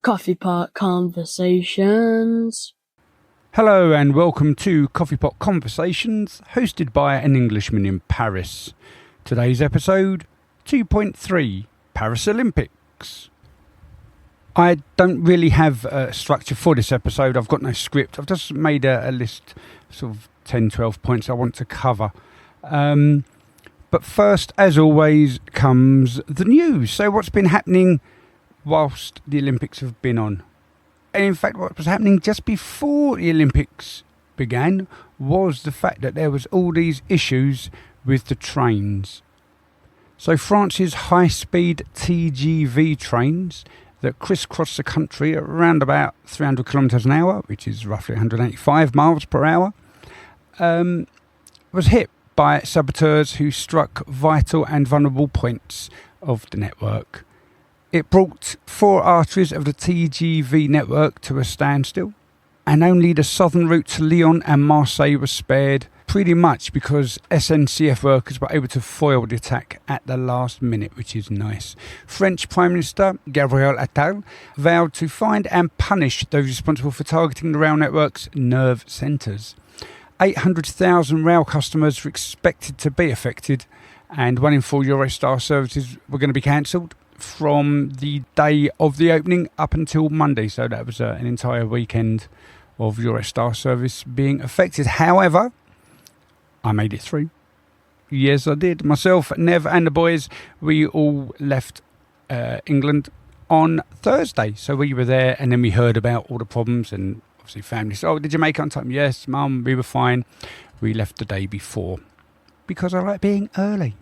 Coffee Pot Conversations. Hello and welcome to Coffee Pot Conversations, hosted by An Englishman in Paris. Today's episode, 2.3, Paris Olympics. I don't really have a structure for this episode. I've got no script. I've just made a list, sort of 10, 12 points I want to cover. But first, as always, comes the news. So what's been happening whilst the Olympics have been on? And in fact, what was happening just before the Olympics began was the fact that there was all these issues with the trains. So France's high-speed TGV trains that crisscross the country at around about 300 kilometres an hour, which is roughly 185 miles per hour, was hit by saboteurs who struck vital and vulnerable points of the network. It brought 4 arteries of the TGV network to a standstill, and only the southern route to Lyon and Marseille was spared, pretty much because SNCF workers were able to foil the attack at the last minute, which is nice. French Prime Minister Gabriel Attal vowed to find and punish those responsible for targeting the rail network's nerve centres. 800,000 rail customers were expected to be affected, and 1 in 4 Eurostar services were going to be cancelled from the day of the opening up until Monday. So that was an entire weekend of Eurostar service being affected. However, I made it through. Yes, I did. Myself, Nev and the boys, we all left England on Thursday. So we were there and then we heard about all the problems and obviously family said, "Oh, did you make it on time?" "Yes, Mum, we were fine." We left the day before because I like being early.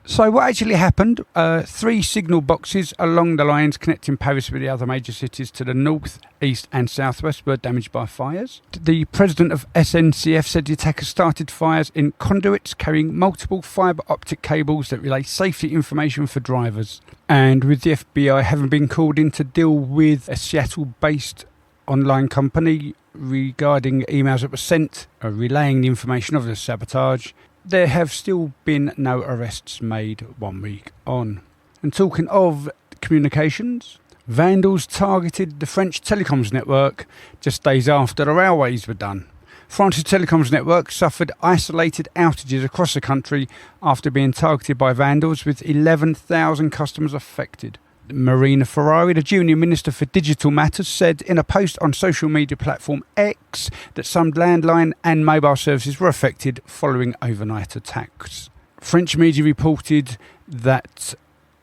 So what actually happened, 3 signal boxes along the lines connecting Paris with the other major cities to the north, east and southwest were damaged by fires. The president of SNCF said the attackers started fires in conduits carrying multiple fibre optic cables that relay safety information for drivers. And with the FBI having been called in to deal with a Seattle-based online company regarding emails that were sent relaying the information of the sabotage, there have still been no arrests made 1 week on. And talking of communications, vandals targeted the French telecoms network just days after the railways were done. France's telecoms network suffered isolated outages across the country after being targeted by vandals, with 11,000 customers affected. Marina Ferrari, the junior minister for digital matters, said in a post on social media platform X that some landline and mobile services were affected following overnight attacks. French media reported that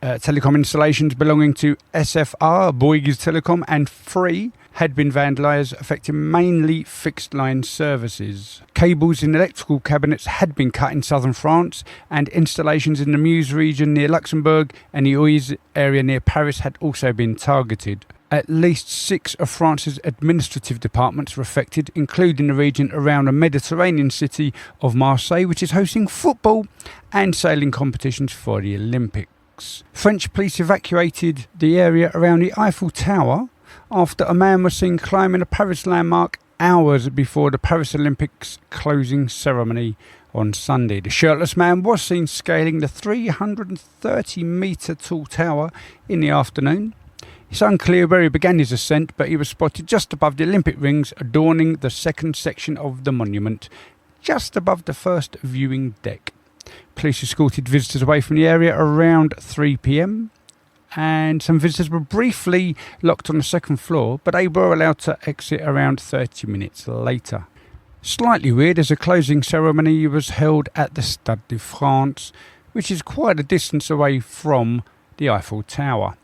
telecom installations belonging to SFR, Bouygues Telecom and Free had been vandalised, affecting mainly fixed-line services. Cables in electrical cabinets had been cut in southern France, and installations in the Meuse region near Luxembourg and the Oise area near Paris had also been targeted. At least 6 of France's administrative departments were affected, including the region around the Mediterranean city of Marseille, which is hosting football and sailing competitions for the Olympics. French police evacuated the area around the Eiffel Tower after a man was seen climbing a Paris landmark hours before the Paris Olympics closing ceremony on Sunday. The shirtless man was seen scaling the 330-metre tall tower in the afternoon. It's unclear where he began his ascent, but he was spotted just above the Olympic rings adorning the second section of the monument, just above the first viewing deck. Police escorted visitors away from the area around 3 p.m. and some visitors were briefly locked on the second floor, but they were allowed to exit around 30 minutes later. Slightly weird, as a closing ceremony was held at the Stade de France, which is quite a distance away from the Eiffel Tower.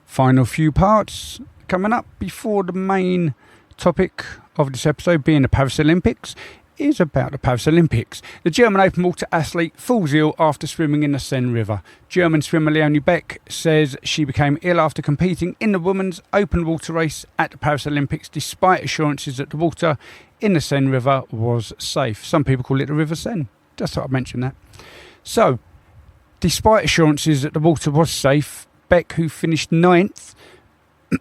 Final few parts coming up before the main topic of this episode, being the Paris Olympics, is about the Paris Olympics. The German open water athlete falls ill after swimming in the Seine River. German swimmer Leonie Beck says she became ill after competing in the women's open water race at the Paris Olympics, despite assurances that the water in the Seine River was safe. Some people call it the River Seine. Just thought I'd mention that. So, despite assurances that the water was safe, Beck, who finished 9th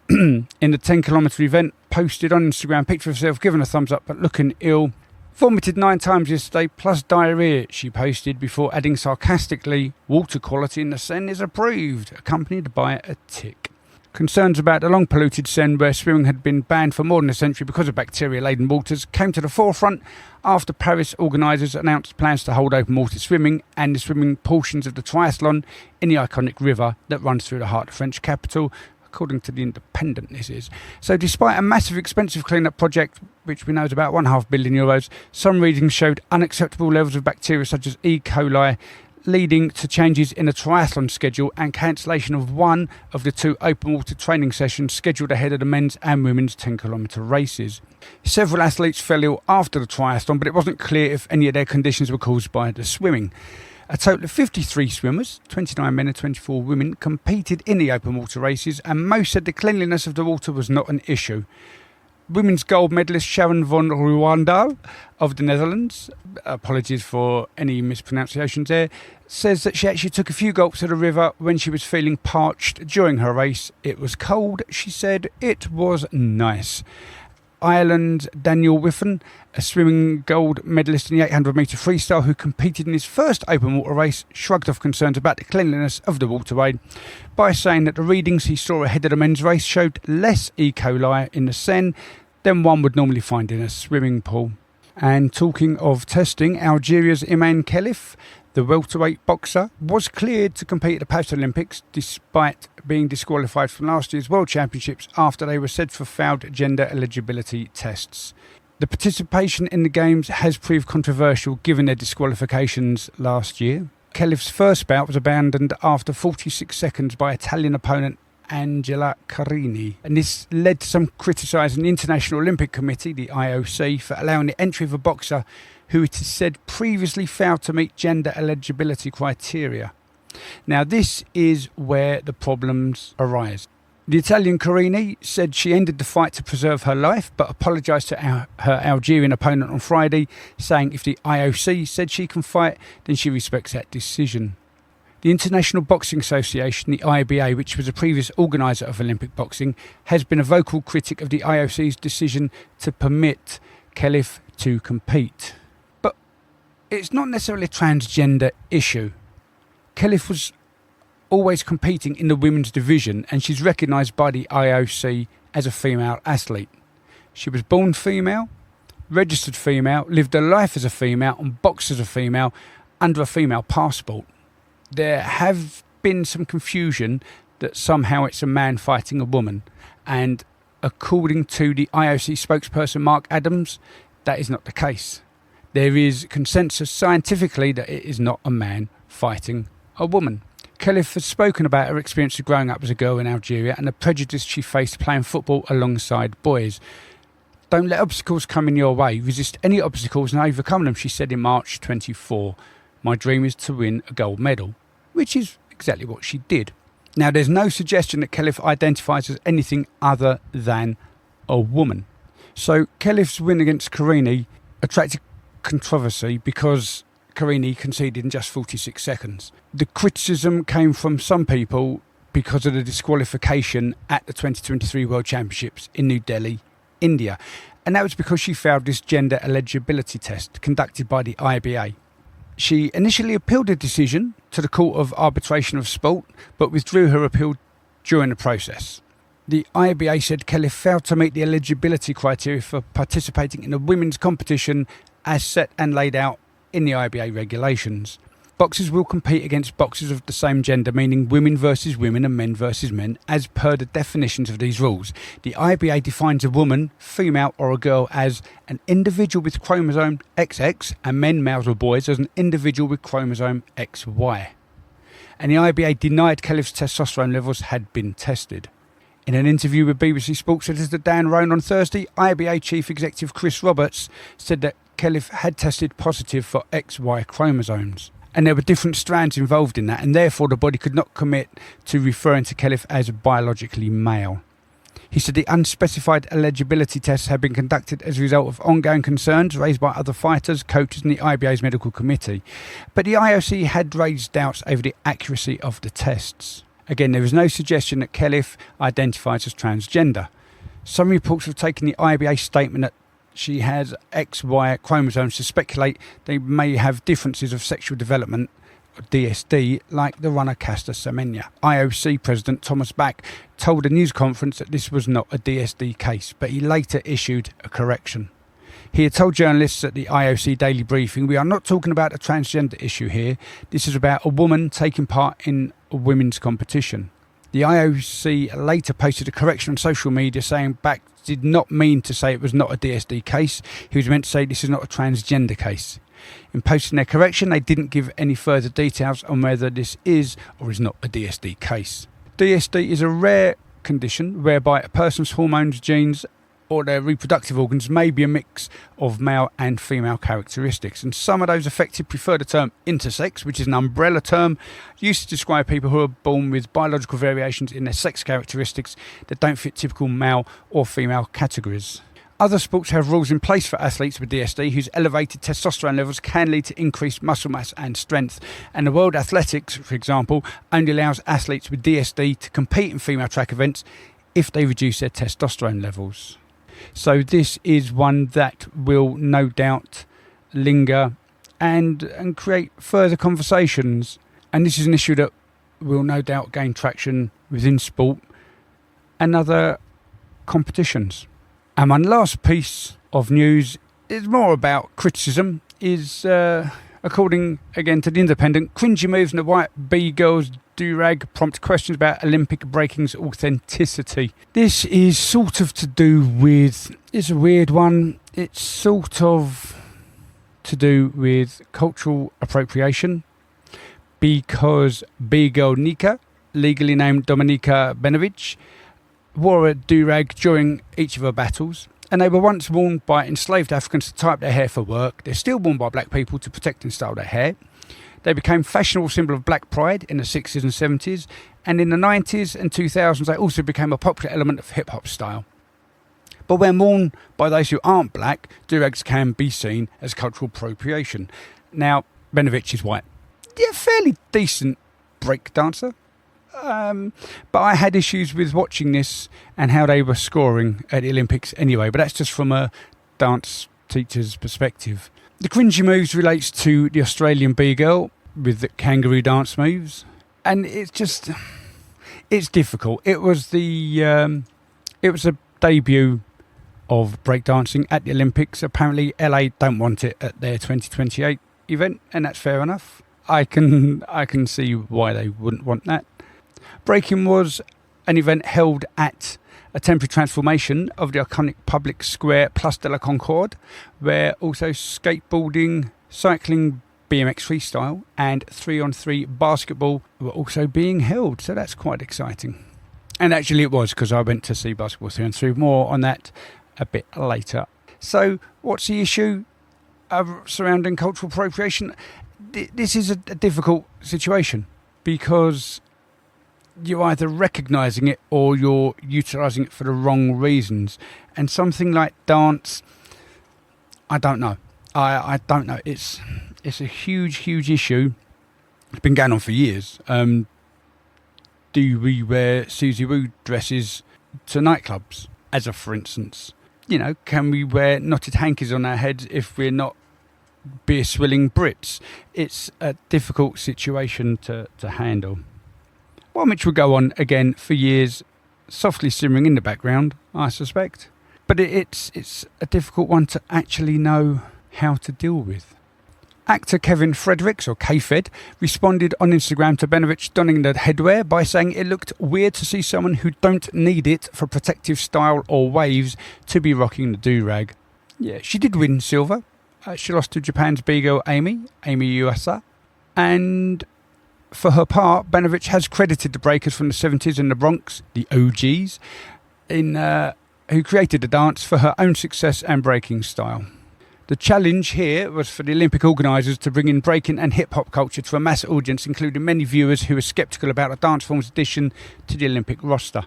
in the 10-kilometre event, posted on Instagram a picture of herself giving a thumbs up but looking ill. Vomited 9 times yesterday, plus diarrhoea, she posted, before adding sarcastically, "Water quality in the Seine is approved," accompanied by a tick. Concerns about the long polluted Seine, where swimming had been banned for more than a century because of bacteria-laden waters, came to the forefront after Paris organisers announced plans to hold open water swimming and the swimming portions of the triathlon in the iconic river that runs through the heart of the French capital, according to The Independent this is. So despite a massive expensive clean-up project, which we know is about €1.5 billion, some readings showed unacceptable levels of bacteria such as E. coli, leading to changes in the triathlon schedule and cancellation of one of the two open water training sessions scheduled ahead of the men's and women's 10-kilometre races. Several athletes fell ill after the triathlon, but it wasn't clear if any of their conditions were caused by the swimming. A total of 53 swimmers, 29 men and 24 women, competed in the open water races, and most said the cleanliness of the water was not an issue. Women's gold medalist Sharon van Rouwendaal of the Netherlands, apologies for any mispronunciations there, says that she actually took a few gulps of the river when she was feeling parched during her race. It was cold, she said. It was nice. Ireland's Daniel Whiffen, a swimming gold medalist in the 800-metre freestyle who competed in his first open water race, shrugged off concerns about the cleanliness of the waterway by saying that the readings he saw ahead of the men's race showed less E. coli in the Seine than one would normally find in a swimming pool. And talking of testing, Algeria's Iman Khelif, the welterweight boxer, was cleared to compete at the Paris Olympics despite being disqualified from last year's World Championships after they were said for failed gender eligibility tests. The participation in the Games has proved controversial given their disqualifications last year. Khelif's first bout was abandoned after 46 seconds by Italian opponent Angela Carini, and this led to some criticising the International Olympic Committee, the IOC, for allowing the entry of a boxer who it is said previously failed to meet gender eligibility criteria. Now this is where the problems arise. The Italian Carini said she ended the fight to preserve her life, but apologised to her Algerian opponent on Friday, saying if the IOC said she can fight, then she respects that decision. The International Boxing Association, the IBA, which was a previous organiser of Olympic boxing, has been a vocal critic of the IOC's decision to permit Khelif to compete. But it's not necessarily a transgender issue. Khelif was always competing in the women's division, and she's recognised by the IOC as a female athlete. She was born female, registered female, lived her life as a female, and boxed as a female under a female passport. There have been some confusion that somehow it's a man fighting a woman, and according to the IOC spokesperson Mark Adams, that is not the case. There is consensus scientifically that it is not a man fighting a woman. Khelif has spoken about her experience of growing up as a girl in Algeria and the prejudice she faced playing football alongside boys. Don't let obstacles come in your way. Resist any obstacles and overcome them, she said in March 24. My dream is to win a gold medal, which is exactly what she did. Now, there's no suggestion that Khelif identifies as anything other than a woman. So Khelif's win against Carini attracted controversy because Carini conceded in just 46 seconds. The criticism came from some people because of the disqualification at the 2023 World Championships in New Delhi, India. And that was because she failed this gender eligibility test conducted by the IBA. She initially appealed the decision to the Court of Arbitration of Sport, but withdrew her appeal during the process. The IBA said Khelif failed to meet the eligibility criteria for participating in the women's competition as set and laid out in the IBA regulations. Boxers will compete against boxers of the same gender, meaning women versus women and men versus men, as per the definitions of these rules. The IBA defines a woman, female or a girl as an individual with chromosome XX and men, males or boys, as an individual with chromosome XY. And the IBA denied Khelif's testosterone levels had been tested. In an interview with BBC Sports editor Dan Roan on Thursday, IBA Chief Executive Chris Roberts said that Khelif had tested positive for XY chromosomes. And there were different strands involved in that, and therefore the body could not commit to referring to Khelif as biologically male. He said the unspecified eligibility tests had been conducted as a result of ongoing concerns raised by other fighters, coaches and the IBA's medical committee. But the IOC had raised doubts over the accuracy of the tests. Again, there is no suggestion that Khelif identifies as transgender. Some reports have taken the IBA statement that she has XY chromosomes to speculate they may have differences of sexual development DSD like the runner Caster Semenya. IOC President Thomas Bach told a news conference that this was not a DSD case, but he later issued a correction. He had told journalists at the IOC daily briefing, "We are not talking about a transgender issue here. This is about a woman taking part in a women's competition." The IOC later posted a correction on social media saying Bach did not mean to say it was not a DSD case. He was meant to say this is not a transgender case. In posting their correction, they didn't give any further details on whether this is or is not a DSD case. DSD is a rare condition whereby a person's hormones, genes, or their reproductive organs may be a mix of male and female characteristics, and some of those affected prefer the term intersex, which is an umbrella term used to describe people who are born with biological variations in their sex characteristics that don't fit typical male or female categories. Other sports have rules in place for athletes with DSD whose elevated testosterone levels can lead to increased muscle mass and strength, and the World Athletics, for example, only allows athletes with DSD to compete in female track events if they reduce their testosterone levels. So this is one that will no doubt linger and create further conversations. And this is an issue that will no doubt gain traction within sport and other competitions. And my last piece of news is more about criticism, is according again to The Independent, cringy moves in the white B-girls do-rag prompt questions about Olympic breaking's authenticity. This is sort of to do with, it's a weird one, it's sort of to do with cultural appropriation, because B-girl Nika, legally named Dominika Benovic, wore a do-rag during each of her battles, and they were once worn by enslaved Africans to tie up their hair for work. They're still worn by black people to protect and style their hair. They became a fashionable symbol of black pride in the 60s and 70s, and in the 90s and 2000s they also became a popular element of hip-hop style. But when worn by those who aren't black, do-rags can be seen as cultural appropriation. Now, Benovic is white. Yeah, fairly decent break dancer. But I had issues with watching this and how they were scoring at the Olympics anyway, but that's just from a dance teacher's perspective. The cringy moves relates to the Australian B-girl with the kangaroo dance moves, and it's difficult. It was a debut of breakdancing at the Olympics. Apparently LA don't want it at their 2028 event, and that's fair enough. I can see why they wouldn't want that. Breaking was an event held at a temporary transformation of the iconic public square Place de la Concorde, where also skateboarding, cycling, BMX freestyle and 3-on-3 basketball were also being held. So that's quite exciting. And actually it was, because I went to see basketball 3-on-3. More on that a bit later. So what's the issue surrounding cultural appropriation? This is a difficult situation, because you're either recognising it or you're utilising it for the wrong reasons. And something like dance, I don't know. I don't know. It's a huge issue. It's been going on for years. Do we wear Susie Woo dresses to nightclubs, as a for instance? You know, can we wear knotted hankies on our heads if we're not beer swilling Brits? It's a difficult situation to handle. One which will go on again for years, softly simmering in the background, I suspect. But it's a difficult one to actually know how to deal with. Actor Kevin Fredericks, or K-Fed, responded on Instagram to Benovic donning the headwear by saying it looked weird to see someone who don't need it for protective style or waves to be rocking the do-rag. Yeah, she did win silver. She lost to Japan's B-girl Amy Uasa. And for her part, Benovic has credited the breakers from the 70s in the Bronx, the OGs, who created the dance for her own success and breaking style. The challenge here was for the Olympic organisers to bring in breaking and hip-hop culture to a mass audience, including many viewers who were sceptical about the dance form's addition to the Olympic roster.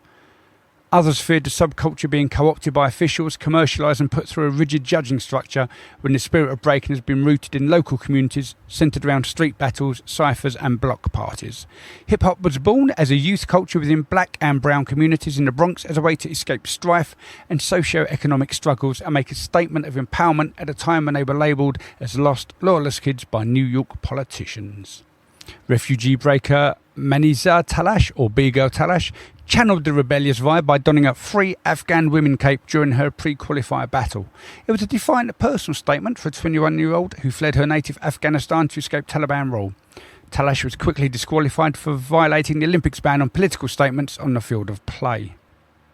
Others feared the subculture being co-opted by officials, commercialised and put through a rigid judging structure, when the spirit of breaking has been rooted in local communities centred around street battles, cyphers and block parties. Hip-hop was born as a youth culture within black and brown communities in the Bronx as a way to escape strife and socio-economic struggles and make a statement of empowerment at a time when they were labelled as lost, lawless kids by New York politicians. Refugee breaker Maniza Talash, or B-Girl Talash, channeled the rebellious vibe by donning a free Afghan women cape during her pre-qualifier battle. It was a defiant personal statement for a 21-year-old who fled her native Afghanistan to escape Taliban rule. Talash was quickly disqualified for violating the Olympics ban on political statements on the field of play.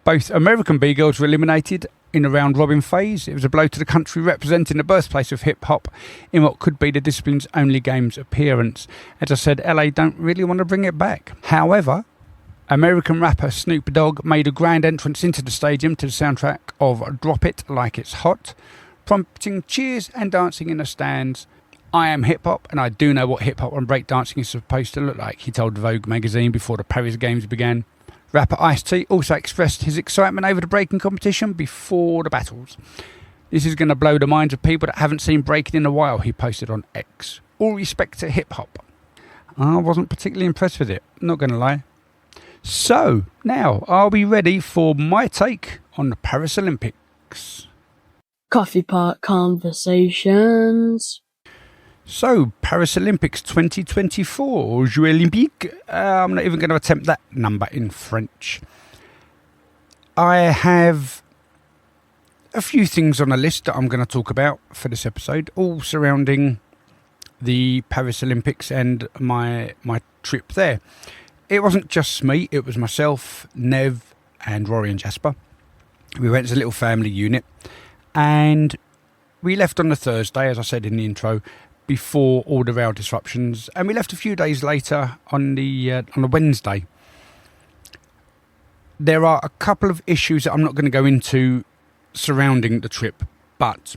Both American B-Girls were eliminated in a round-robin phase. It was a blow to the country representing the birthplace of hip-hop in what could be the discipline's only Games appearance. As I said, LA don't really want to bring it back. However, American rapper Snoop Dogg made a grand entrance into the stadium to the soundtrack of Drop It Like It's Hot, prompting cheers and dancing in the stands. I am hip-hop and I do know what hip-hop and breakdancing is supposed to look like, he told Vogue magazine before the Paris Games began. Rapper Ice-T also expressed his excitement over the breaking competition before the battles. This is going to blow the minds of people that haven't seen breaking in a while, he posted on X. All respect to hip-hop. I wasn't particularly impressed with it, not going to lie. So, now, are we ready for my take on the Paris Olympics? Coffee Pot Conversations. So, Paris Olympics 2024, Jeux Olympiques. I'm not even going to attempt that number in French. I have a few things on a list that I'm going to talk about for this episode, all surrounding the Paris Olympics and my trip there. It wasn't just me, it was myself, Nev, and Rory and Jasper. We went as a little family unit, and we left on the Thursday, as I said in the intro, before all the rail disruptions, and we left a few days later on the Wednesday. There are a couple of issues that I'm not going to go into surrounding the trip, but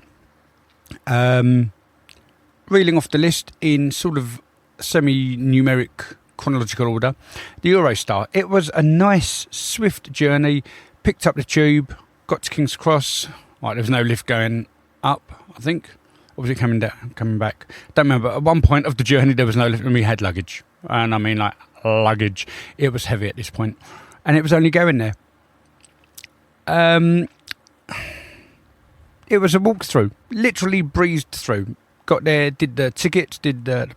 reeling off the list in sort of semi-numeric chronological order, the Eurostar. It was a nice, swift journey. Picked up the tube, got to King's Cross. Right, there was no lift going up, I think. Or was it coming down, coming back? Don't remember. At one point of the journey, there was no lift, and we had luggage. And I mean, like, luggage. It was heavy at this point, and it was only going there. It was a walkthrough. Literally breezed through. Got there, did the tickets, did the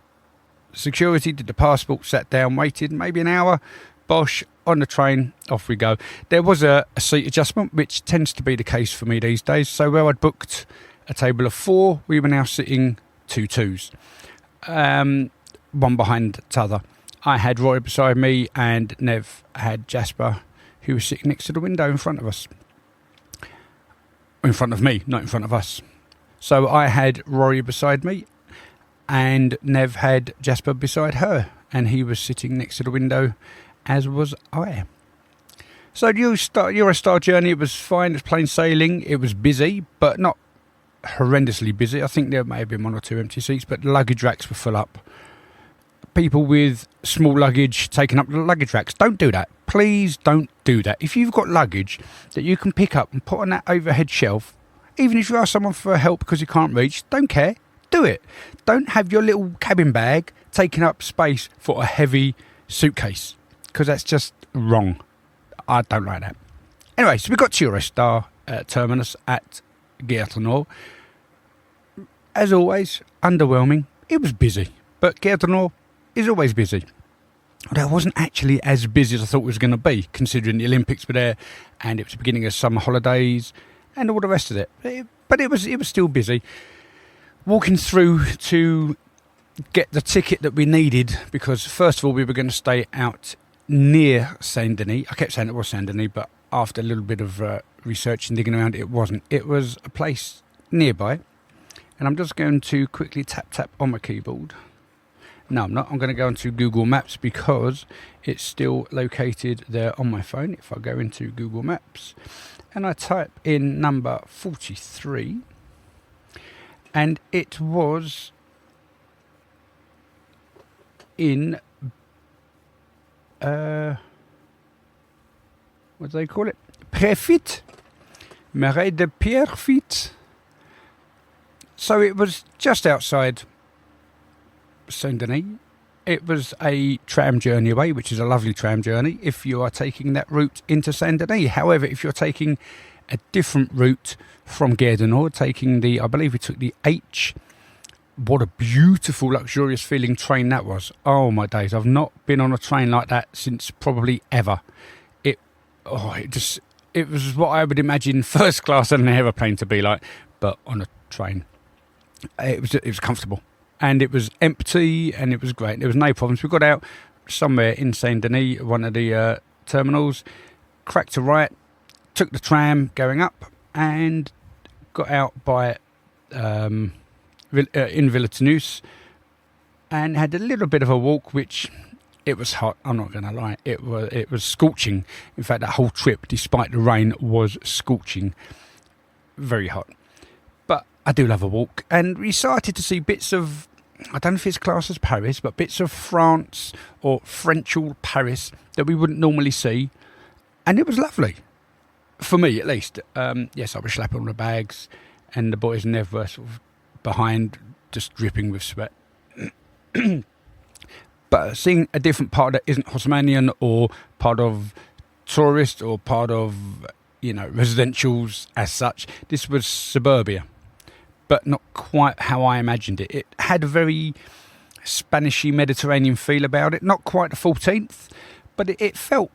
security, did the passport, sat down, waited maybe an hour. Bosh, on the train, off we go. There was a seat adjustment, which tends to be the case for me these days. So where I'd booked a table of 4, we were now sitting 2 twos, one behind the other. I had Roy beside me, and Nev had Jasper, who was sitting next to the window in front of us. In front of me, not in front of us. So I had Rory beside me, and Nev had Jasper beside her, and he was sitting next to the window, as was I. So the Eurostar journey, it was fine, it was plain sailing, it was busy, but not horrendously busy. I think there may have been 1 or 2 empty seats, but luggage racks were full up. People with small luggage taking up the luggage racks. Don't do that. Please don't do that. If you've got luggage that you can pick up and put on that overhead shelf, even if you ask someone for help because you can't reach, don't care. Do it. Don't have your little cabin bag taking up space for a heavy suitcase, because that's just wrong. I don't like that. Anyway, so we got to Eurostar terminus at Gare du Nord. As always, underwhelming. It was busy, but Gare du Nord is always busy. Although it wasn't actually as busy as I thought it was going to be, considering the Olympics were there, and it was the beginning of summer holidays, and all the rest of it. But it was still busy. Walking through to get the ticket that we needed, because first of all we were going to stay out near Saint Denis. I kept saying it was Saint Denis, but after a little bit of research and digging around, it wasn't. It was a place nearby, and I'm just going to quickly tap on my keyboard. No, I'm not. I'm going to go into Google Maps because it's still located there on my phone. If I go into Google Maps and I type in number 43, and it was in what do they call it? Préfit, Marais de Pierrefitte. So it was just outside Saint Denis. It was a tram journey away, which is a lovely tram journey if you are taking that route into Saint Denis. However, if you're taking a different route from Gare du Nord, taking the, I believe we took the H what a beautiful, luxurious feeling train that was. Oh my days, I've not been on a train like that since probably ever. It was what I would imagine first class on an aeroplane to be like, but on a train. It was comfortable, and it was empty, and it was great. There was no problems. We got out somewhere in Saint Denis, one of the terminals, cracked a right, took the tram going up, and got out by in Villetaneuse, and had a little bit of a walk, which it was hot. I'm not going to lie, it was scorching. In fact, that whole trip, despite the rain, was scorching, very hot. But I do love a walk, and we started to see bits of, I don't know if it's classed as Paris, but bits of France or Frenchal Paris that we wouldn't normally see, and it was lovely. For me, at least. Yes, I was slapping on the bags, and the boys never sort of behind, just dripping with sweat. But seeing a different part that isn't Haussmannian or part of tourist or part of, residentials as such, this was suburbia, but not quite how I imagined it. It had a very Spanishy Mediterranean feel about it. Not quite the 14th, but it felt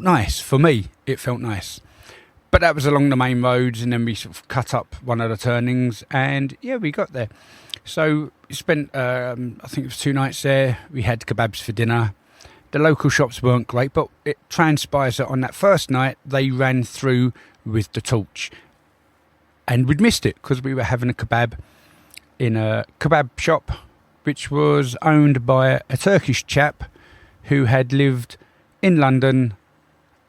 nice for me. It felt nice. But that was along the main roads, and then we sort of cut up one of the turnings, and yeah, we got there. So we spent, I think it was 2 nights there. We had kebabs for dinner. The local shops weren't great, but it transpires that on that first night, they ran through with the torch. And we'd missed it because we were having a kebab in a kebab shop, which was owned by a Turkish chap who had lived in London,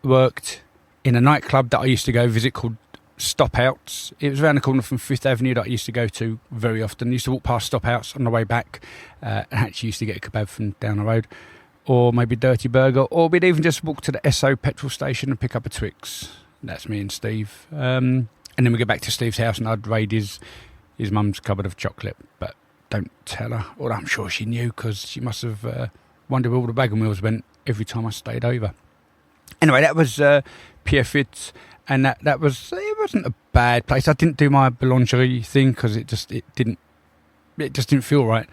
worked in a nightclub that I used to go visit called Stop Outs. It was around the corner from Fifth Avenue that I used to go to very often. I used to walk past Stop Outs on the way back, and actually used to get a kebab from down the road, or maybe Dirty Burger, or we'd even just walk to the Esso petrol station and pick up a Twix. That's me and Steve. And then we go back to Steve's house, and I'd raid his mum's cupboard of chocolate, but don't tell her. Or I'm sure she knew, because she must have wondered where all the wagon wheels went every time I stayed over. Anyway, that was Pierrefitte, and it wasn't a bad place. I didn't do my boulangerie thing because it just didn't feel right.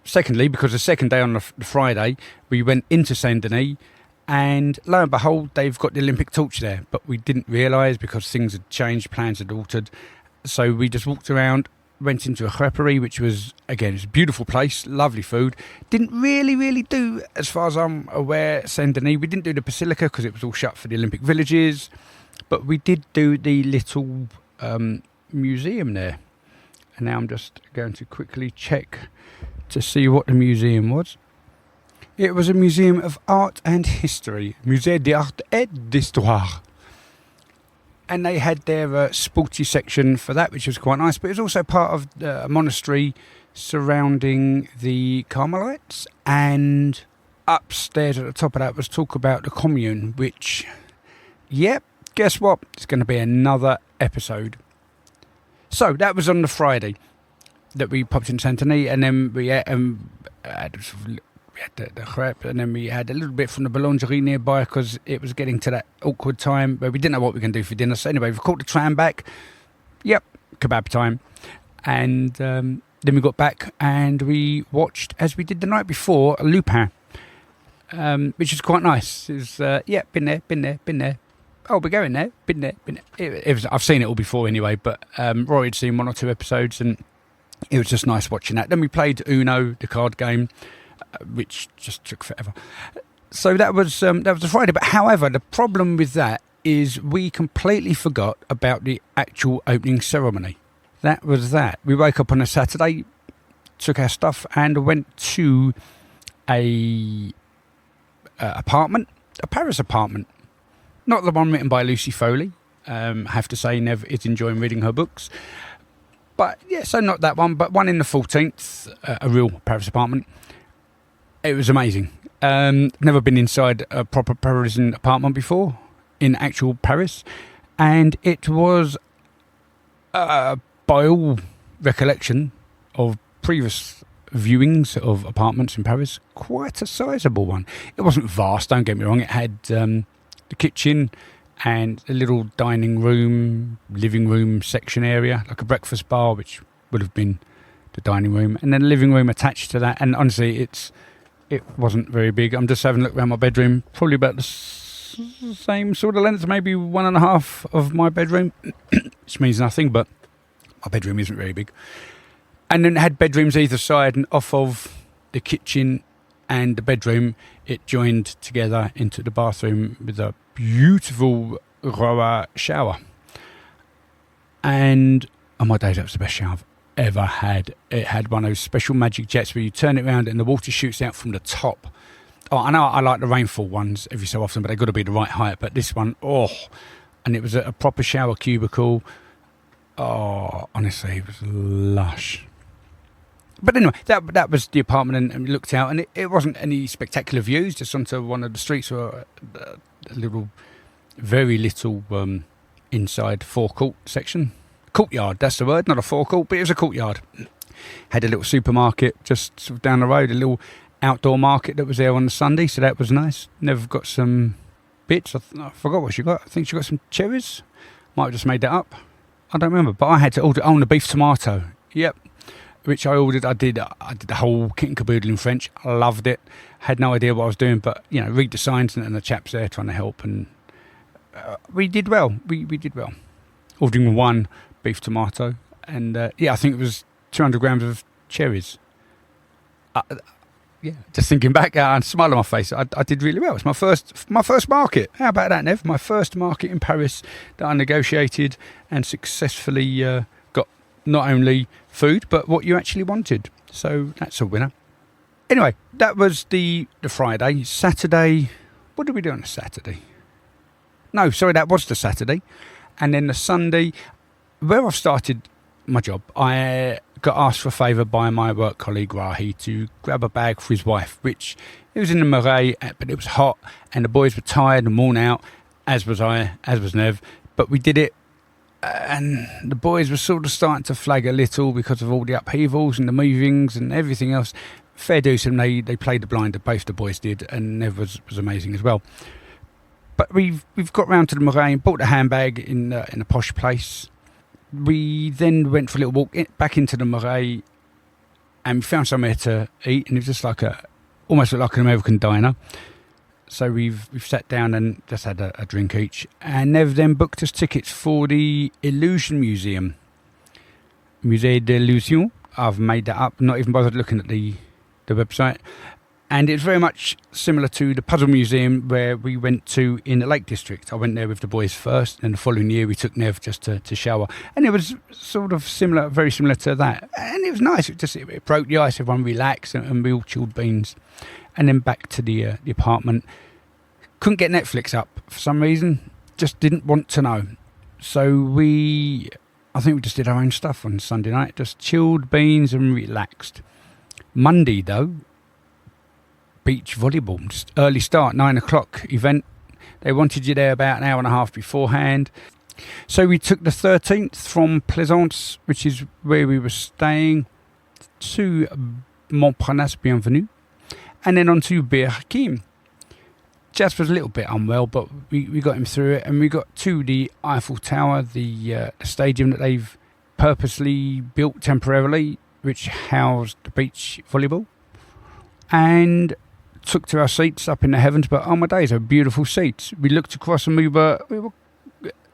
Secondly, because the second day on the Friday, we went into Saint Denis, and lo and behold, they've got the Olympic torch there. But we didn't realise because things had changed, plans had altered. So we just walked around, went into a creperie, which was, again, it's a beautiful place, lovely food. Didn't really do, as far as I'm aware, Saint Denis. We didn't do the Basilica because it was all shut for the Olympic villages. But we did do the little museum there. And now I'm just going to quickly check to see what the museum was. It was a museum of art and history, Musée d'Art et d'Histoire. And they had their sporty section for that, which was quite nice. But it was also part of a monastery surrounding the Carmelites. And upstairs at the top of that was talk about the commune, which, yep, guess what? It's going to be another episode. So that was on the Friday that we popped in Saint Denis, and then we had the crepe, and then we had a little bit from the boulangerie nearby because it was getting to that awkward time where we didn't know what we were going to do for dinner. So anyway, we caught the tram back. Yep, kebab time. And then we got back and we watched, as we did the night before, a Lupin, which is quite nice. It was, been there. Oh, we're going there. Been there. It was, I've seen it all before anyway, but Roy had seen 1 or 2 episodes, and it was just nice watching that. Then we played Uno, the card game, which just took forever. So that was a Friday. But however, the problem with that is we completely forgot about the actual opening ceremony. That was that. We woke up on a Saturday, took our stuff, and went to a Paris apartment. Not the one written by Lucy Foley. I have to say, Nev is enjoying reading her books. But yeah, so not that one, but one in the 14th, a real Paris apartment. It was amazing. Never been inside a proper Parisian apartment before, in actual Paris. And it was, by all recollection of previous viewings of apartments in Paris, quite a sizable one. It wasn't vast, don't get me wrong. It had the kitchen and a little dining room, living room section area, like a breakfast bar, which would have been the dining room, and then the living room attached to that. And honestly, it wasn't very big. I'm just having a look around my bedroom, probably about the same sort of length, maybe 1.5 of my bedroom, which means nothing, but my bedroom isn't very big. And then it had bedrooms either side, and off of the kitchen and the bedroom, it joined together into the bathroom with a beautiful rower shower. And on my days, that was the best shower I've ever had. It had one of those special magic jets where you turn it around and the water shoots out from the top. Oh, I know I like the rainfall ones every so often, but they've got to be the right height. But this one, and it was a proper shower cubicle. Oh, honestly, it was lush. But anyway, that was the apartment, and we looked out, and it wasn't any spectacular views, just onto one of the streets, or a very little inside forecourt section. Courtyard, that's the word, not a forecourt, but it was a courtyard. Had a little supermarket just sort of down the road, a little outdoor market that was there on the Sunday, so that was nice. Never got some bits. I forgot what she got. I think she got some cherries. Might have just made that up. I don't remember, but I had to order the beef tomato. Yep. Which I ordered. I did the whole kit and caboodle in French. I loved it. Had no idea what I was doing, but read the signs, and the chaps there trying to help, and we did well. We did well. Ordering one beef tomato, and I think it was 200 grams of cherries. Just thinking back, and smile on my face. I did really well. It's my first market. How about that, Nev? My first market in Paris that I negotiated and successfully got not only food, but what you actually wanted. So that's a winner. Anyway, that was the Friday. Saturday, what did we do on a Saturday? No, sorry, that was the Saturday. And then the Sunday, where I've started my job, I got asked for a favour by my work colleague Rahi to grab a bag for his wife, which it was in the Marais, but it was hot, and the boys were tired and worn out, as was I, as was Nev. But we did it, and the boys were sort of starting to flag a little because of all the upheavals and the movings and everything else. Fair dues to them, they played the blinder, both the boys did, and Nev was amazing as well. But we've got round to the Marais and bought a handbag in a posh place. We then went for a little walk back into the Marais, and we found somewhere to eat, and it was just almost like an American diner. So we've sat down and just had a drink each, and they've then booked us tickets for the Illusion Museum, Musée de l'Illusion. I've made that up, not even bothered looking at the website. And it's very much similar to the Puzzle Museum where we went to in the Lake District. I went there with the boys first, and the following year we took Nev just to shower. And it was sort of similar, very similar to that. And it was nice. It broke the ice, everyone relaxed, and we all chilled beans. And then back to the apartment. Couldn't get Netflix up for some reason. Just didn't want to know. So I think we just did our own stuff on Sunday night. Just chilled beans and relaxed. Monday, though, beach volleyball, just early start, 9 o'clock event. They wanted you there about an hour and a half beforehand. So we took the 13th from Plaisance, which is where we were staying, to Montparnasse Bienvenue, and then on to Bir Hakeim. Jazz was a little bit unwell, but we got him through it, and we got to the Eiffel Tower, the stadium that they've purposely built temporarily, which housed the beach volleyball, and took to our seats up in the heavens. But oh my days, they were beautiful seats. We looked across, and we were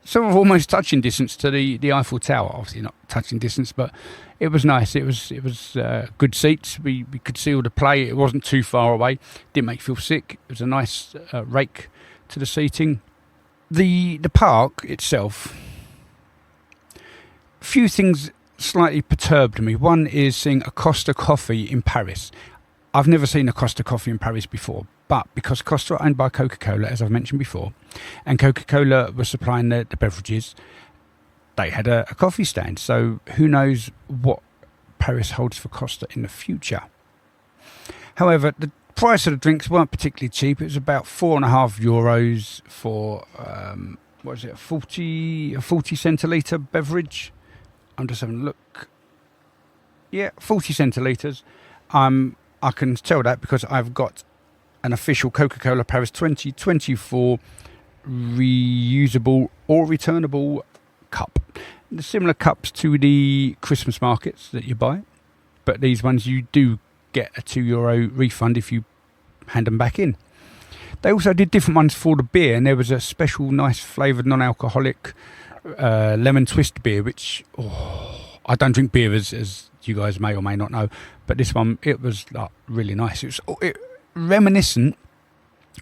sort of almost touching distance to the Eiffel Tower. Obviously not touching distance, but it was nice. It was good seats. We could see all the play. It wasn't too far away. Didn't make you feel sick. It was a nice rake to the seating. The park itself, a few things slightly perturbed me. One is seeing a Costa Coffee in Paris. I've never seen a Costa Coffee in Paris before, but because Costa are owned by Coca-Cola, as I've mentioned before, and Coca-Cola was supplying the beverages, they had a coffee stand. So who knows what Paris holds for Costa in the future. However, the price of the drinks weren't particularly cheap. It was about €4.50 for, a 40 centilitre beverage? I'm just having a look. Yeah, 40 centilitres. I can tell that because I've got an official Coca-Cola Paris 2024 reusable or returnable cup. The similar cups to the Christmas markets that you buy. but these ones you do get a €2 refund if you hand them back in. They also did different ones for the beer, and there was a special nice flavoured non-alcoholic lemon twist beer, which I don't drink beer as you guys may or may not know, but this one, it was really nice. It was reminiscent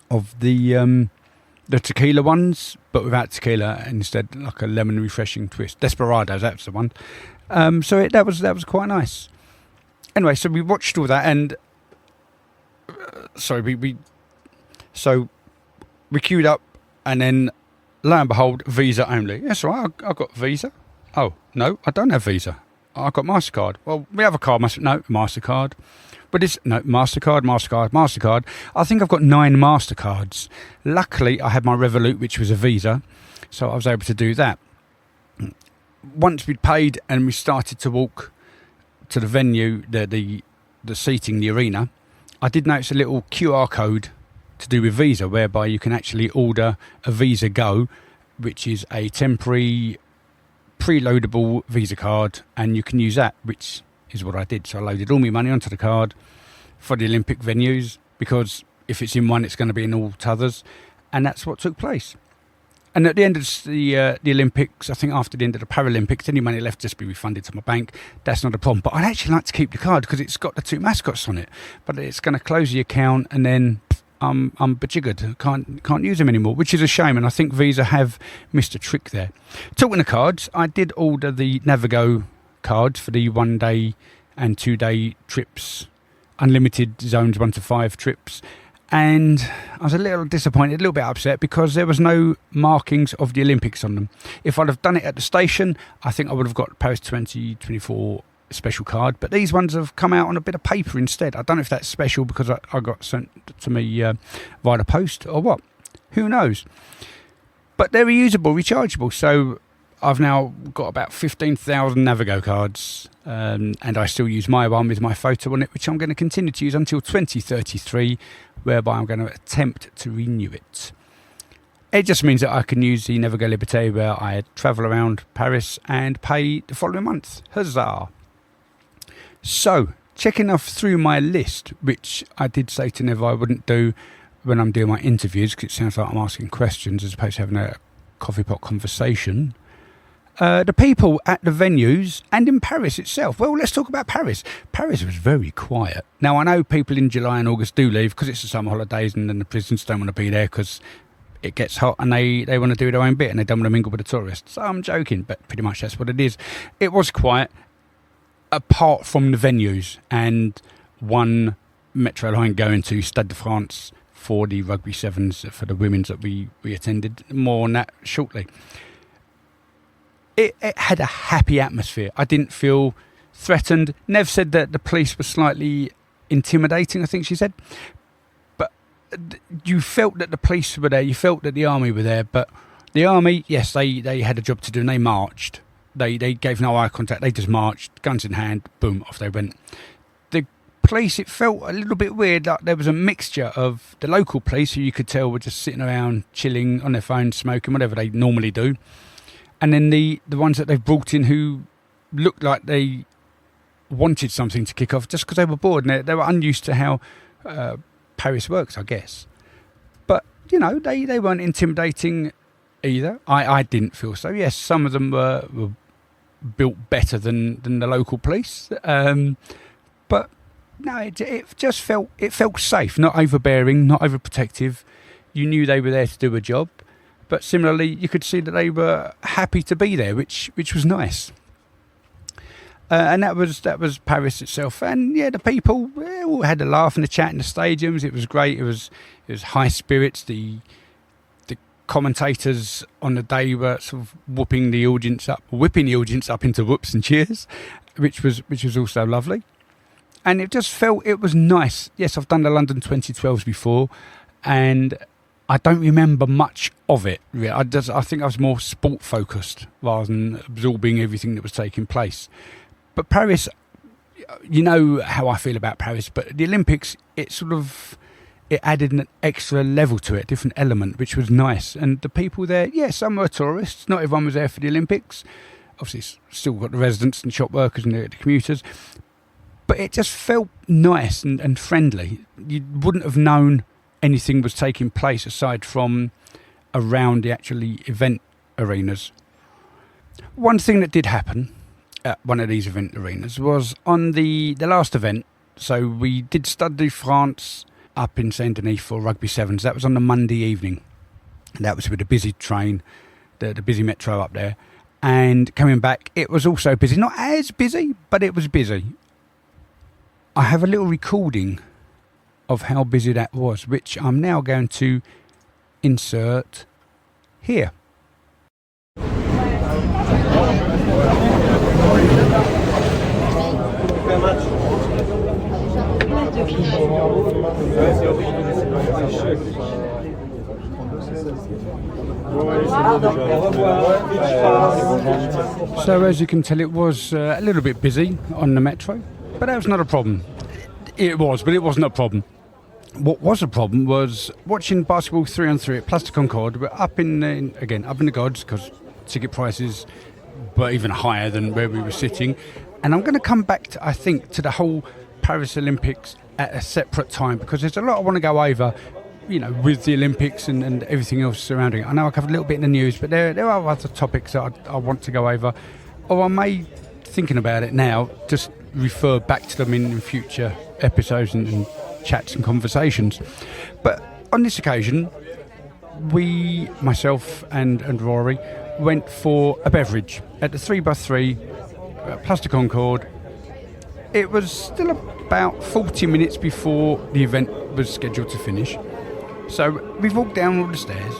of the tequila ones, but without tequila, and instead like a lemon refreshing twist. Desperados, that's the one. So that was quite nice. Anyway, so we watched all that, and we queued up, and then lo and behold, Visa only. That's right, I got Visa. Oh no, I don't have Visa. I got MasterCard. Well, we have a card. No, MasterCard. But it's no MasterCard. I think I've got 9 MasterCards. Luckily, I had my Revolut, which was a Visa, so I was able to do that. Once we'd paid and we started to walk to the venue, the seating, the arena, I did notice a little QR code to do with Visa, whereby you can actually order a Visa Go, which is a temporary preloadable Visa card, and you can use that, which is what I did. So I loaded all my money onto the card for the Olympic venues, because if it's in one, it's going to be in all t'others, and that's what took place. And at the end of the Olympics, I think after the end of the Paralympics, any money left just be refunded to my bank. That's not a problem. But I'd actually like to keep the card because it's got the 2 mascots on it. But it's going to close the account, and then I'm bejiggered. Can't use them anymore, which is a shame. And I think Visa have missed a trick there. Talking of cards, I did order the Navigo cards for the 1 day and 2 day trips, unlimited zones 1 to 5 trips. And I was a little disappointed, a little bit upset, because there was no markings of the Olympics on them. If I'd have done it at the station, I think I would have got Paris 2024 special card. But these ones have come out on a bit of paper instead. I don't know if that's special because I got sent to me via the post or what. Who knows? But they're reusable, rechargeable. So I've now got about 15,000 Navigo cards, and I still use my one with my photo on it, which I'm going to continue to use until 2033, whereby I'm going to attempt to renew it. It just means that I can use the Navigo Liberté where I travel around Paris and pay the following month. Huzzah! So, checking off through my list, which I did say to Nev I wouldn't do when I'm doing my interviews, because it sounds like I'm asking questions as opposed to having a coffee pot conversation. The people at the venues and in Paris itself. Well, let's talk about Paris. Paris was very quiet. Now, I know people in July and August do leave because it's the summer holidays, and then the prisons don't want to be there because it gets hot and they want to do their own bit and they don't want to mingle with the tourists. So I'm joking, but pretty much that's what it is. It was quiet, apart from the venues and one metro line going to Stade de France for the Rugby Sevens for the women's that we attended. More on that shortly. It had a happy atmosphere. I didn't feel threatened. Nev said that the police were slightly intimidating, I think she said. But you felt that the police were there. You felt that the army were there. But the army, yes, they had a job to do and they marched. They gave no eye contact. They just marched, guns in hand, boom, off they went. The police, it felt a little bit weird. Like there was a mixture of the local police, who you could tell were just sitting around, chilling on their phones, smoking, whatever they normally do. And then the ones that they've brought in who looked like they wanted something to kick off just because they were bored and they were unused to how Paris works, I guess. But, you know, they weren't intimidating either. I didn't feel so. Yes, some of them were built better than the local police. But, no, it just felt safe, not overbearing, not overprotective. You knew they were there to do a job. But similarly, you could see that they were happy to be there, which was nice. And that was Paris itself. And yeah, the people all had a laugh and a chat in the stadiums. It was great. It was high spirits. The commentators on the day were sort of whipping the audience up into whoops and cheers, which was also lovely. And it just felt it was nice. Yes, I've done the London 2012s before, and I don't remember much of it. I think I was more sport focused rather than absorbing everything that was taking place. But Paris, you know how I feel about Paris, but the Olympics, it added an extra level to it, a different element, which was nice. And the people there, yeah, some were tourists. Not everyone was there for the Olympics. Obviously, still got the residents and shop workers and the commuters. but it just felt nice and friendly. You wouldn't have known anything was taking place aside from around the actually event arenas. One thing that did happen at one of these event arenas was on the last event. So we did Stade de France up in Saint Denis for Rugby Sevens. That was on the Monday evening. And that was with a busy train, the busy metro up there. And coming back, it was also busy. Not as busy, but it was busy. I have a little recording of how busy that was, which I'm now going to insert here. So as you can tell, it was a little bit busy on the metro, but that was not a problem. It was, but it wasn't a problem. What was a problem was watching basketball 3-on-3 at Place de Concorde. We're up in the gods because ticket prices were even higher than where we were sitting. And I'm going to come back to, I think, to the whole Paris Olympics at a separate time, because there's a lot I want to go over, with the Olympics and everything else surrounding it. I know I covered a little bit in the news, but there are other topics that I want to go over, or I may, thinking about it now, just refer back to them in future episodes and chats and conversations. But on this occasion, myself and Rory, went for a beverage at the 3x3 Place de Concorde. It was still about 40 minutes before the event was scheduled to finish. So we've walked down all the stairs,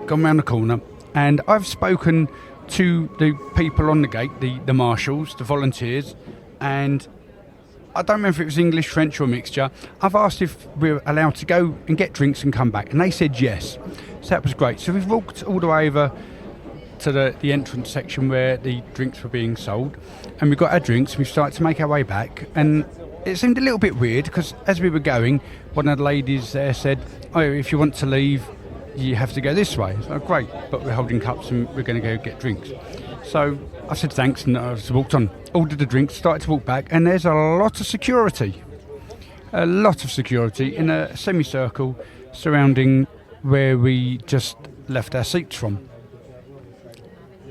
gone round the corner, and I've spoken to the people on the gate, the marshals, the volunteers, and I don't remember if it was English, French or a mixture. I've asked if we're allowed to go and get drinks and come back, and they said yes. So that was great. So we've walked all the way over to the entrance section where the drinks were being sold, and we got our drinks. We started to make our way back, and it seemed a little bit weird because as we were going, one of the ladies there said, "Oh, if you want to leave, you have to go this way." So great, but we're holding cups and we're going to go get drinks. So I said thanks, and I just walked on, ordered the drinks, started to walk back, and there's a lot of security in a semicircle surrounding where we just left our seats from.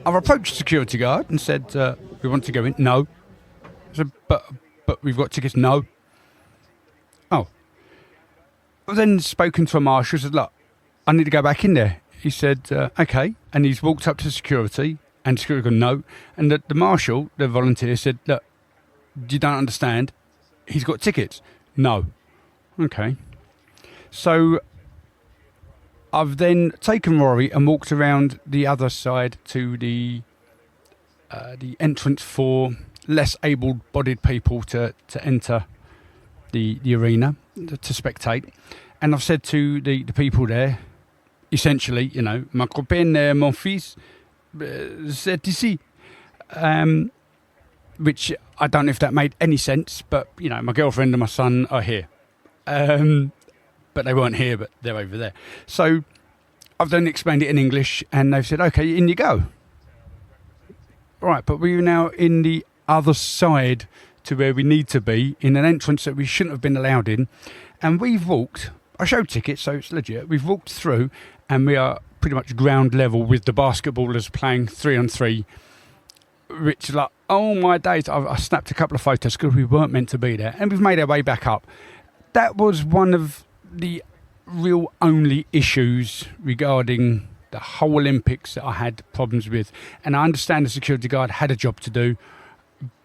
I've approached the security guard and said, "We want to go in." "No." I said, but we've got tickets." "No." "Oh." I've then spoken to a marshal. I said, "Look, I need to go back in there." He said, "Okay." And he's walked up to security, and security said, "No." And the marshal, the volunteer, said, "Look, you don't understand. He's got tickets." "No." Okay. So I've then taken Rory and walked around the other side to the entrance for less able-bodied people to enter the arena to spectate. And I've said to the people there, essentially, "Ma copine, mon fils, c'est ici." Which I don't know if that made any sense, but, my girlfriend and my son are here. But they weren't here, but they're over there. So I've then explained it in English, and they've said, "Okay, in you go." Right, but we're now in the other side to where we need to be, in an entrance that we shouldn't have been allowed in. And we've walked, I showed tickets, so it's legit. We've walked through, and we are pretty much ground level with the basketballers playing 3-on-3, which is like, oh my days. I snapped a couple of photos because we weren't meant to be there, and we've made our way back up. That was one of the real only issues regarding the whole Olympics that I had problems with. And I understand the security guard had a job to do,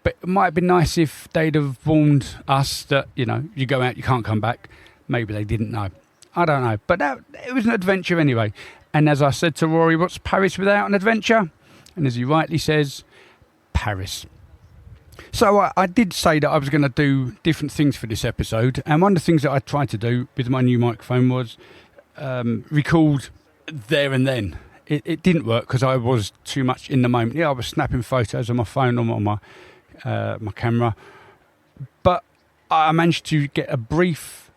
but it might have been nice if they'd have warned us that, you go out, you can't come back. Maybe they didn't know. I don't know. But it was an adventure anyway. And as I said to Rory, what's Paris without an adventure? And as he rightly says, Paris. So I did say that I was going to do different things for this episode, and one of the things that I tried to do with my new microphone was record there and then. It didn't work because I was too much in the moment. Yeah, I was snapping photos on my phone or on my camera, but I managed to get a brief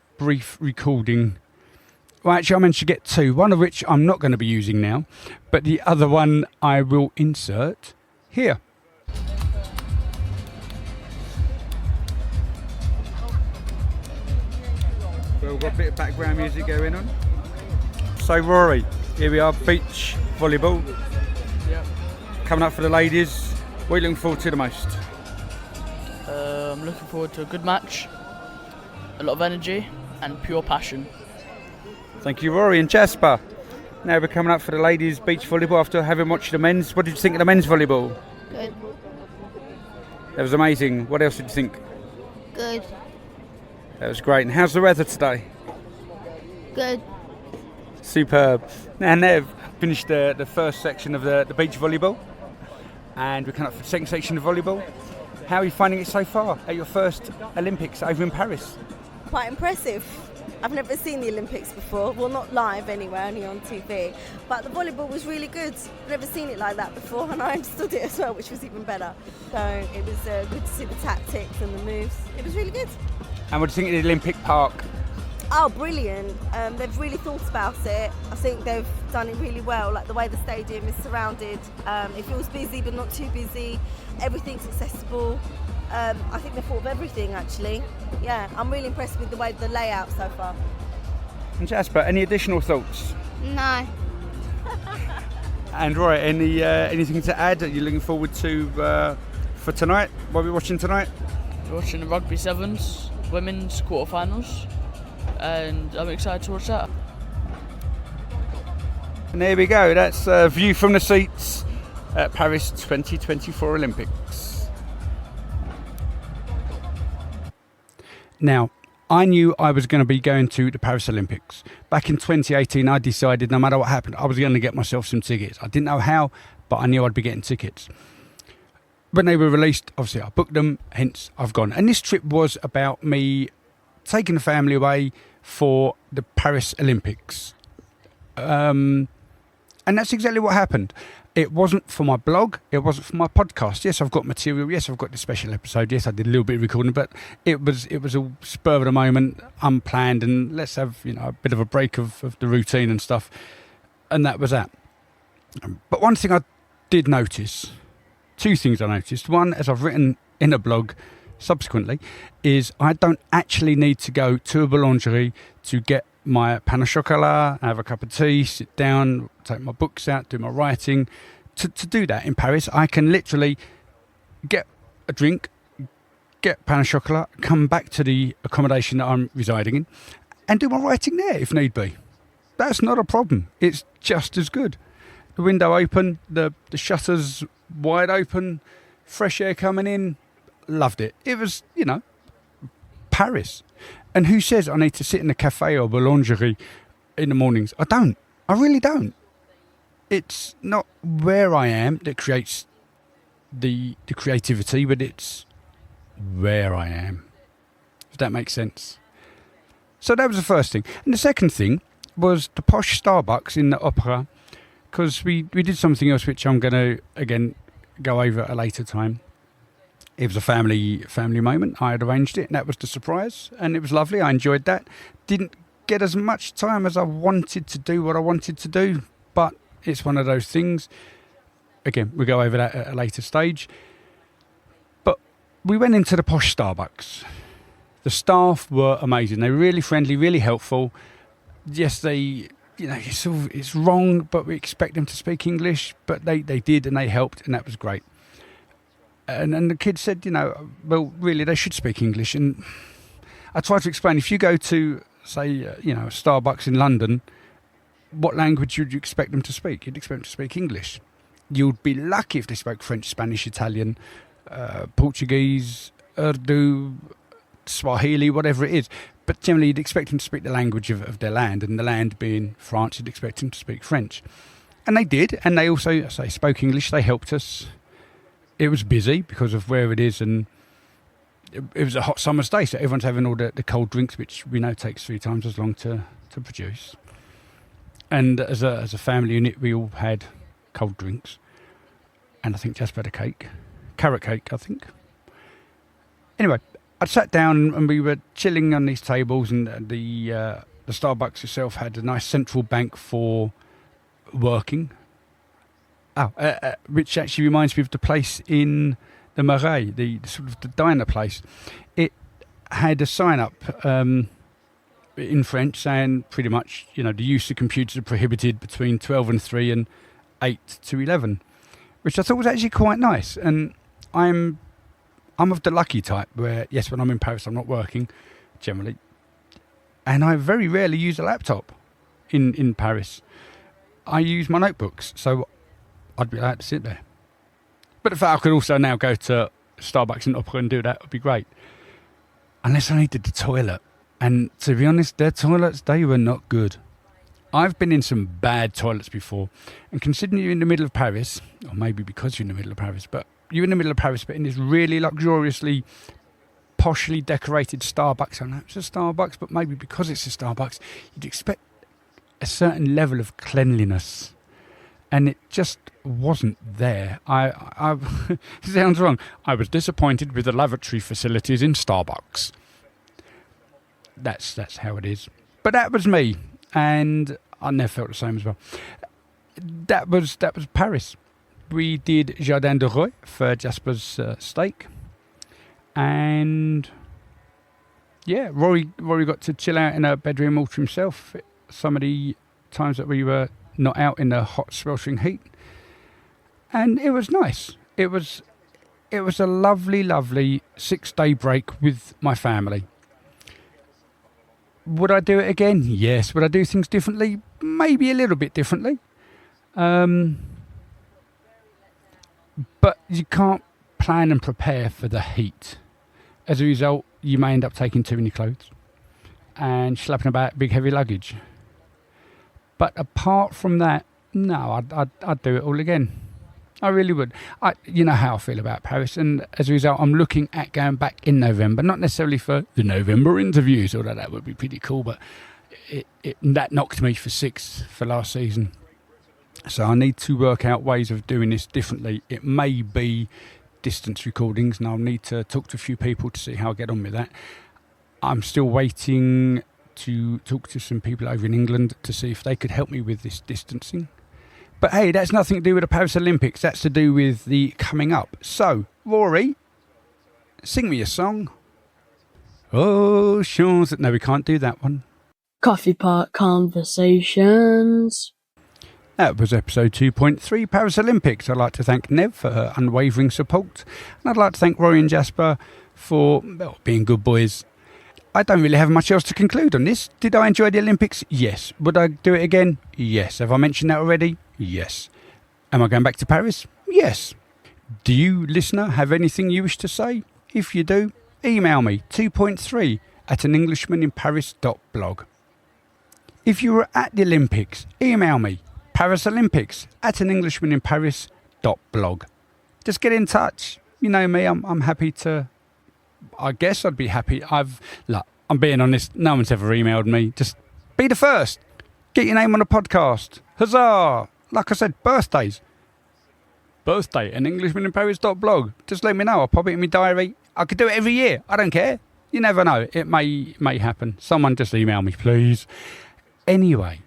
recording. Well, actually, I managed to get two, one of which I'm not going to be using now, but the other one I will insert here. Well, we've got a bit of background music going on. So Rory, here we are, beach volleyball. Yep. Coming up for the ladies. What are you looking forward to the most? I'm looking forward to a good match, a lot of energy and pure passion. Thank you, Rory. And Jasper, now we're coming up for the ladies beach volleyball after having watched the men's. What did you think of the men's volleyball? Good. That was amazing. What else did you think? Good. That was great. And how's the weather today? Good. Superb. And they've finished the first section of the beach volleyball, and we're coming up for the second section of volleyball. How are you finding it so far at your first Olympics over in Paris? Quite impressive. I've never seen the Olympics before. Well, not live anyway, only on TV. But the volleyball was really good. I've never seen it like that before, and I understood it as well, which was even better. So it was good to see the tactics and the moves. It was really good. And what do you think of the Olympic Park? Oh, brilliant. They've really thought about it. I think they've done it really well, like the way the stadium is surrounded. It feels busy but not too busy. Everything's accessible. I think they've thought of everything, actually. Yeah, I'm really impressed with the way the layout so far. And Jasper, any additional thoughts? No. And Roy, anything to add that you're looking forward to for tonight? What are we watching tonight? We're watching the Rugby Sevens women's quarterfinals, and I'm excited to watch that. And there we go. That's a view from the seats at Paris 2024 Olympics. Now, I knew I was going to be going to the Paris Olympics. Back in 2018, I decided no matter what happened, I was going to get myself some tickets. I didn't know how, but I knew I'd be getting tickets. When they were released, obviously I booked them, hence I've gone. And this trip was about me taking the family away for the Paris Olympics. And that's exactly what happened. It wasn't for my blog, it wasn't for my podcast. Yes, I've got material, yes, I've got the special episode, yes, I did a little bit of recording, but it was a spur of the moment, unplanned, and let's have a bit of a break of the routine and stuff. And that was that. But one thing I did notice, two things I noticed. One, as I've written in a blog subsequently, is I don't actually need to go to a boulangerie to get my pain au chocolat, have a cup of tea, sit down, take my books out, do my writing. To do that in Paris, I can literally get a drink, get pain au chocolat, come back to the accommodation that I'm residing in, and do my writing there if need be. That's not a problem. It's just as good. The window open, the shutters wide open, fresh air coming in. Loved it. It was, Paris. And who says I need to sit in a cafe or boulangerie in the mornings? I don't. I really don't. It's not where I am that creates the creativity, but it's where I am. If that makes sense. So that was the first thing. And the second thing was the posh Starbucks in the Opera, because we did something else which I'm going to, again, go over at a later time. It was a family moment. I had arranged it, and that was the surprise, and it was lovely. I enjoyed that. Didn't get as much time as I wanted to do what I wanted to do, but it's one of those things. Again, we'll go over that at a later stage. But we went into the posh Starbucks. The staff were amazing. They were really friendly, really helpful. Yes, it's wrong, but we expect them to speak English, but they did, and they helped, and that was great. And the kids said, well, really, they should speak English. And I tried to explain, if you go to, say, Starbucks in London, what language would you expect them to speak? You'd expect them to speak English. You'd be lucky if they spoke French, Spanish, Italian, Portuguese, Urdu, Swahili, whatever it is. But generally, you'd expect them to speak the language of their land, and the land being France, you'd expect them to speak French. And they did, and they also spoke English. They helped us. It was busy because of where it is, and it was a hot summer's day, so everyone's having all the cold drinks, which we know takes 3 times as long to produce. And as a family unit, we all had cold drinks, and I think Jasper had a cake, carrot cake, I think. Anyway, I sat down and we were chilling on these tables, and the Starbucks itself had a nice central bank for working. Which actually reminds me of the place in the Marais, the sort of the diner place. It had a sign up. in French saying pretty much, the use of computers are prohibited between 12 and 3 and 8 to 11, which I thought was actually quite nice. And I'm of the lucky type where, yes, when I'm in Paris, I'm not working generally. And I very rarely use a laptop in Paris. I use my notebooks, so I'd be allowed to sit there. But the fact I could also now go to Starbucks and Opera and do that would be great. Unless I needed the toilet. And to be honest, their toilets, they were not good. I've been in some bad toilets before. And considering you're in the middle of Paris, or maybe because you're in the middle of Paris, but you're in the middle of Paris, but in this really luxuriously, poshly decorated Starbucks. I know it's a Starbucks, but maybe because it's a Starbucks, you'd expect a certain level of cleanliness. And it just wasn't there. I it sounds wrong. I was disappointed with the lavatory facilities in Starbucks. That's how it is. But that was me, and I never felt the same as well. That was Paris. We did Jardin de Roy for Jasper's steak, and yeah, Rory got to chill out in a bedroom all to himself. Some of the times that we were not out in the hot sweltering heat, and it was nice. It was a lovely 6-day break with my family. Would I do it again? Yes. Would I do things differently? Maybe a little bit differently. But you can't plan and prepare for the heat. As a result, you may end up taking too many clothes and schlepping about big heavy luggage. But apart from that, no, I'd do it all again. I really would. You know how I feel about Paris, and as a result, I'm looking at going back in November. Not necessarily for the November interviews, although that would be pretty cool, but that knocked me for 6 for last season. So I need to work out ways of doing this differently. It may be distance recordings, and I'll need to talk to a few people to see how I get on with that. I'm still waiting to talk to some people over in England to see if they could help me with this distancing. But hey, that's nothing to do with the Paris Olympics. That's to do with the coming up. So, Rory, sing me a song. Oh, sure. No, we can't do that one. Coffee Pot Conversations. That was episode 2.3, Paris Olympics. I'd like to thank Nev for her unwavering support. And I'd like to thank Rory and Jasper for being good boys. I don't really have much else to conclude on this. Did I enjoy the Olympics? Yes. Would I do it again? Yes. Have I mentioned that already? Yes. Am I going back to Paris? Yes. Do you, listener, have anything you wish to say? If you do, email me 2.3 at anenglishmaninparis.blog. If you were at the Olympics, email me parisolympics at anenglishmaninparis.blog. Just get in touch. You know me, I'm happy to. I guess I'd be happy. I'm being honest, no one's ever emailed me. Just be the first. Get your name on the podcast. Huzzah! Like I said, birthdays. Birthday, anenglishmaninparis.blog. Just let me know. I'll pop it in my diary. I could do it every year. I don't care. You never know. It may happen. Someone just email me, please. Anyway,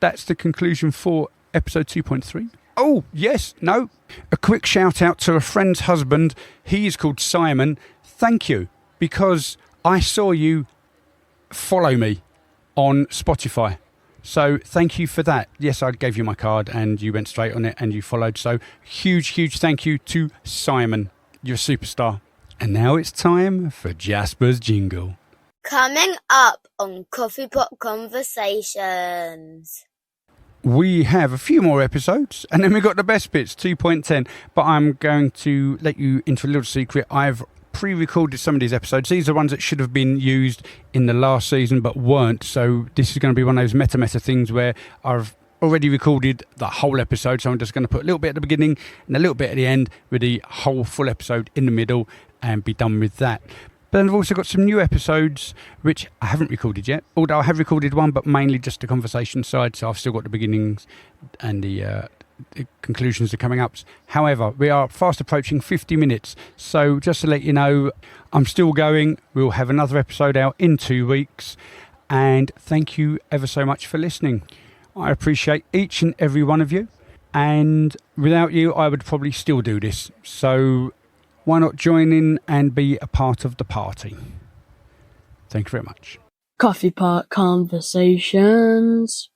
that's the conclusion for episode 2.3. Oh, yes, no. A quick shout out to a friend's husband. He is called Simon. Thank you, because I saw you follow me on Spotify. So thank you for that. Yes, I gave you my card and you went straight on it and you followed. So huge thank you to Simon. You're a superstar. And now it's time for Jasper's jingle. Coming up on Coffee Pot Conversations. We have a few more episodes and then we've got the best bits, 2.10. But I'm going to let you into a little secret. I've pre-recorded some of these episodes. These are ones that should have been used in the last season but weren't. So this is going to be one of those meta things where I've already recorded the whole episode. So I'm just going to put a little bit at the beginning and a little bit at the end with the whole full episode in the middle and be done with that. But then I've also got some new episodes which I haven't recorded yet, although I have recorded one, but mainly just the conversation side. So I've still got the beginnings and the conclusions are coming up. However, we are fast approaching 50 minutes. So just to let you know, I'm still going. We'll have another episode out in 2 weeks. And thank you ever so much for listening. I appreciate each and every one of you. And without you, I would probably still do this. So why not join in and be a part of the party? Thank you very much. Coffee Pot Conversations.